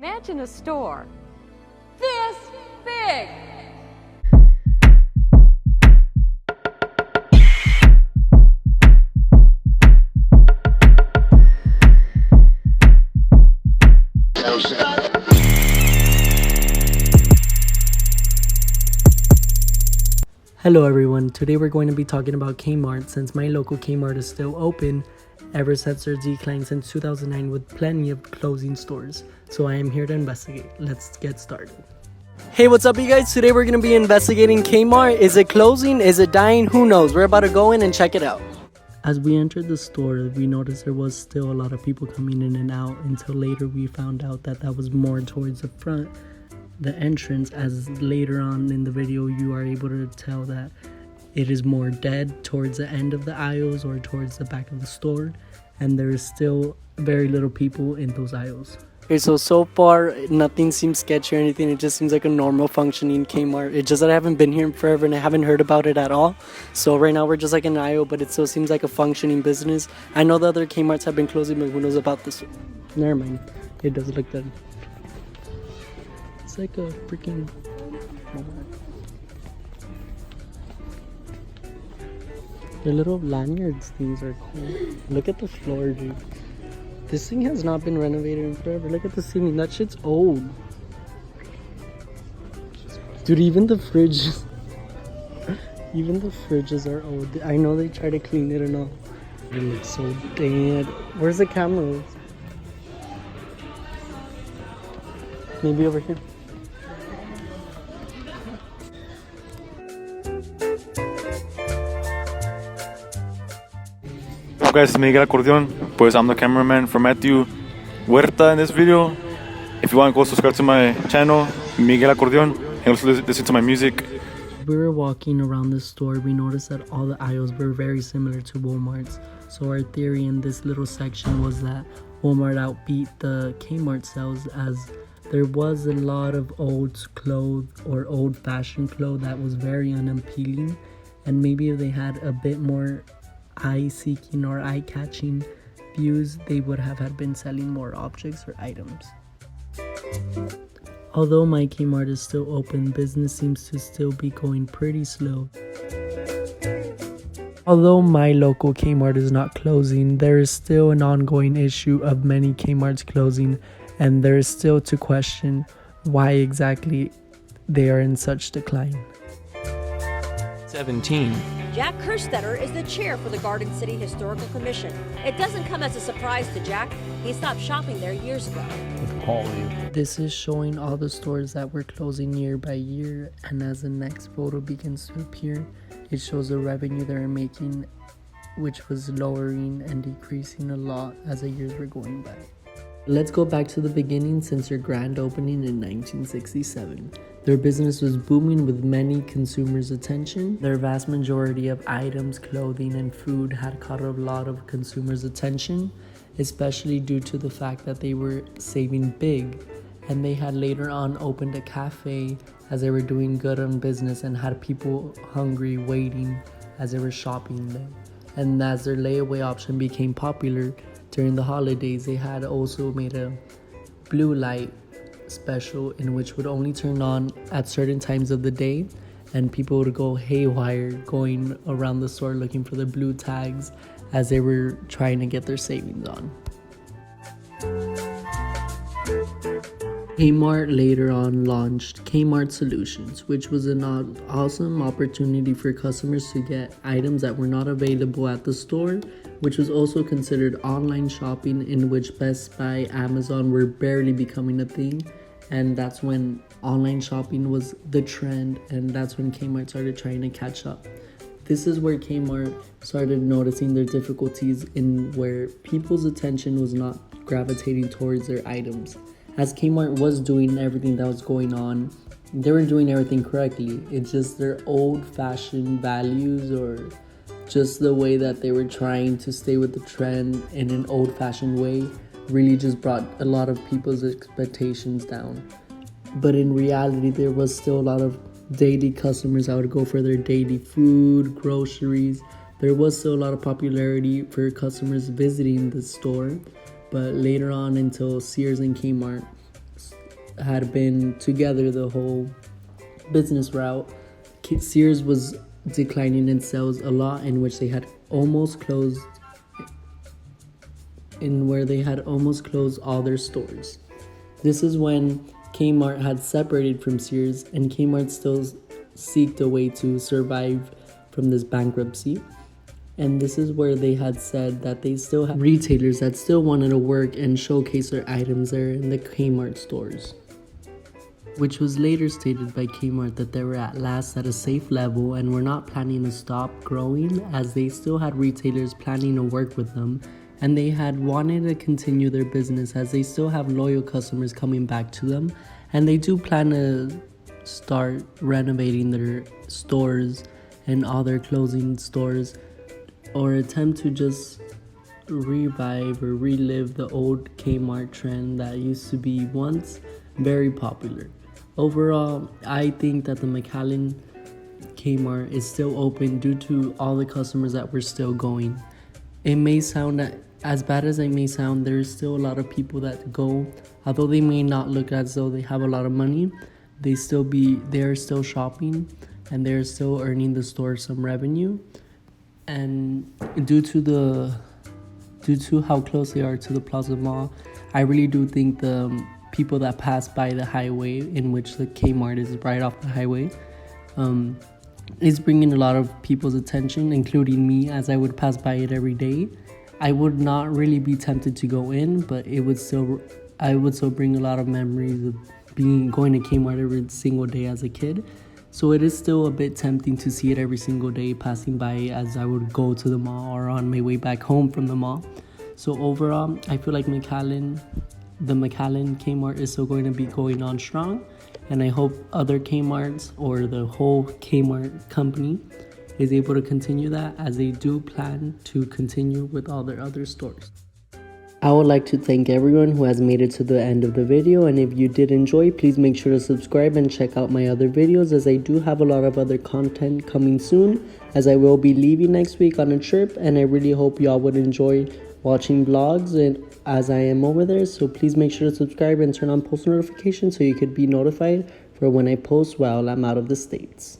Imagine a store this big. Hello everyone, today we're going to be talking about Kmart since my local Kmart is still open ever since their decline since 2009 with plenty of closing stores. So I am here to investigate. Let's get started. Hey, what's up you guys? Today we're going to be investigating Kmart. Is it closing? Is it dying? Who knows? We're about to go in and check it out. As we entered the store, we noticed there was still a lot of people coming in and out until later we found out that was more towards the front, the entrance, as later on in the video you are able to tell that it is more dead towards the end of the aisles or towards the back of the store, and there is still very little people in those aisles. Okay, so far nothing seems sketchy or anything. It just seems like a normal functioning Kmart. It's just that I haven't been here in forever and I haven't heard about it at all. So right now we're just like in an aisle, but it still seems like a functioning business. I know the other Kmarts have been closing, but who knows about this one? Never mind. It does look that. It's like a freaking the little lanyards things are cool. Look at the floor, dude. This thing has not been renovated in forever. Look at the ceiling. That shit's old. Dude, even the fridges even the fridges are old. I know they try to clean it and all. It looks so dead. Where's the cameras? Maybe over here. Guys, it's Miguel Acordeon. Pues I'm the cameraman for Matthew Huerta in this video. If you want, go subscribe to my channel, Miguel Acordeon, and also listen to my music. We were walking around the store, we noticed that all the aisles were very similar to Walmart's. So our theory in this little section was that Walmart outbeat the Kmart sales, as there was a lot of old clothes or old-fashioned clothes that was very unappealing, and maybe if they had a bit more eye-seeking or eye-catching views, they would have been selling more objects or items. Although my Kmart is still open, business seems to still be going pretty slow. Although my local Kmart is not closing, there is still an ongoing issue of many Kmarts closing, and there is still to question why exactly they are in such decline. 17. Jack Kerstetter is the chair for the Garden City Historical Commission. It doesn't come as a surprise to Jack. He stopped shopping there years ago. This is showing all the stores that were closing year by year, and as the next photo begins to appear, it shows the revenue they're making, which was lowering and decreasing a lot as the years were going by. Let's go back to the beginning since their grand opening in 1967. Their business was booming with many consumers' attention. Their vast majority of items, clothing, and food had caught a lot of consumers' attention, especially due to the fact that they were saving big, and they had later on opened a cafe as they were doing good on business and had people hungry waiting as they were shopping there. And as their layaway option became popular during the holidays, they had also made a blue light special in which would only turn on at certain times of the day, and people would go haywire going around the store looking for the blue tags as they were trying to get their savings on. Kmart later on launched Kmart Solutions, which was an awesome opportunity for customers to get items that were not available at the store, which was also considered online shopping, in which Best Buy, Amazon were barely becoming a thing, and that's when online shopping was the trend, and that's when Kmart started trying to catch up. This is where Kmart started noticing their difficulties in where people's attention was not gravitating towards their items. As Kmart was doing everything that was going on, they were doing everything correctly. It's just their old-fashioned values, or just the way that they were trying to stay with the trend in an old-fashioned way, really just brought a lot of people's expectations down. But in reality, there was still a lot of daily customers that would go for their daily food, groceries. There was still a lot of popularity for customers visiting the store, but later on, until Sears and Kmart had been together the whole business route, Sears was declining in sales a lot, in which they had almost closed all their stores. This is when Kmart had separated from Sears, and Kmart still seeked a way to survive from this bankruptcy. And this is where they had said that they still have retailers that still wanted to work and showcase their items there in the Kmart stores, which was later stated by Kmart that they were at last at a safe level and were not planning to stop growing, as they still had retailers planning to work with them, and they had wanted to continue their business as they still have loyal customers coming back to them, and they do plan to start renovating their stores and all their closing stores, or attempt to just revive or relive the old Kmart trend that used to be once very popular. Overall, I think that the McAllen Kmart is still open due to all the customers that were still going. It may sound as bad as it may sound, there's still a lot of people that go, although they may not look as though they have a lot of money, they're still shopping and they're still earning the store some revenue. And due to how close they are to the Plaza Mall, I really do think the people that pass by the highway, in which the Kmart is right off the highway, is bringing a lot of people's attention, including me, as I would pass by it every day. I would not really be tempted to go in, but I would still bring a lot of memories of going to Kmart every single day as a kid. So it is still a bit tempting to see it every single day passing by as I would go to the mall or on my way back home from the mall. So overall, I feel like the McAllen Kmart is still going to be going on strong, and I hope other Kmarts or the whole Kmart company is able to continue that, as they do plan to continue with all their other stores. I would like to thank everyone who has made it to the end of the video, and if you did enjoy, please make sure to subscribe and check out my other videos, as I do have a lot of other content coming soon, as I will be leaving next week on a trip, and I really hope y'all would enjoy watching vlogs and as I am over there. So please make sure to subscribe and turn on post notifications so you could be notified for when I post while I'm out of the States.